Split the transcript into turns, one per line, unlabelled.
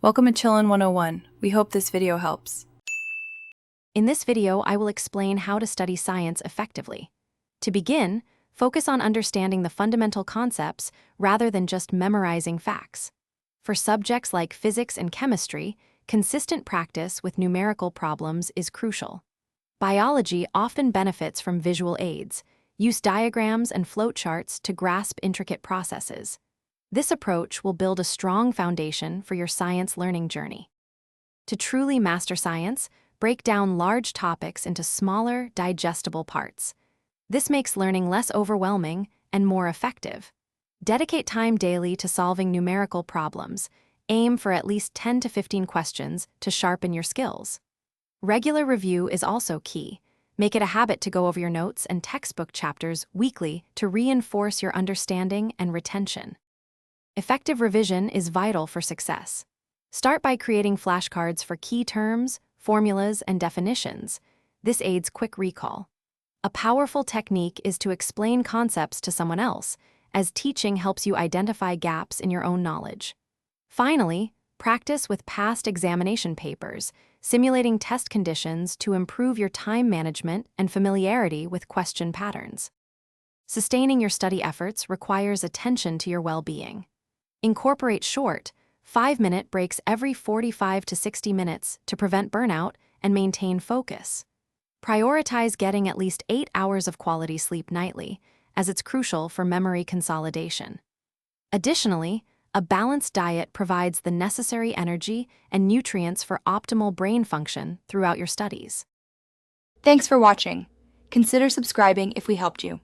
Welcome to Chillin' 101. We hope this video helps.
In this video, I will explain how to study science effectively. To begin, focus on understanding the fundamental concepts rather than just memorizing facts. For subjects like physics and chemistry, consistent practice with numerical problems is crucial. Biology often benefits from visual aids. Use diagrams and flowcharts to grasp intricate processes. This approach will build a strong foundation for your science learning journey. To truly master science, break down large topics into smaller, digestible parts. This makes learning less overwhelming and more effective. Dedicate time daily to solving numerical problems. Aim for at least 10 to 15 questions to sharpen your skills. Regular review is also key. Make it a habit to go over your notes and textbook chapters weekly to reinforce your understanding and retention. Effective revision is vital for success. Start by creating flashcards for key terms, formulas, and definitions. This aids quick recall. A powerful technique is to explain concepts to someone else, as teaching helps you identify gaps in your own knowledge. Finally, practice with past examination papers, simulating test conditions to improve your time management and familiarity with question patterns. Sustaining your study efforts requires attention to your well-being. Incorporate short, 5-minute breaks every 45 to 60 minutes to prevent burnout and maintain focus. Prioritize getting at least 8 hours of quality sleep nightly, as it's crucial for memory consolidation. Additionally, a balanced diet provides the necessary energy and nutrients for optimal brain function throughout your studies.
Thanks for watching. Consider subscribing if we helped you.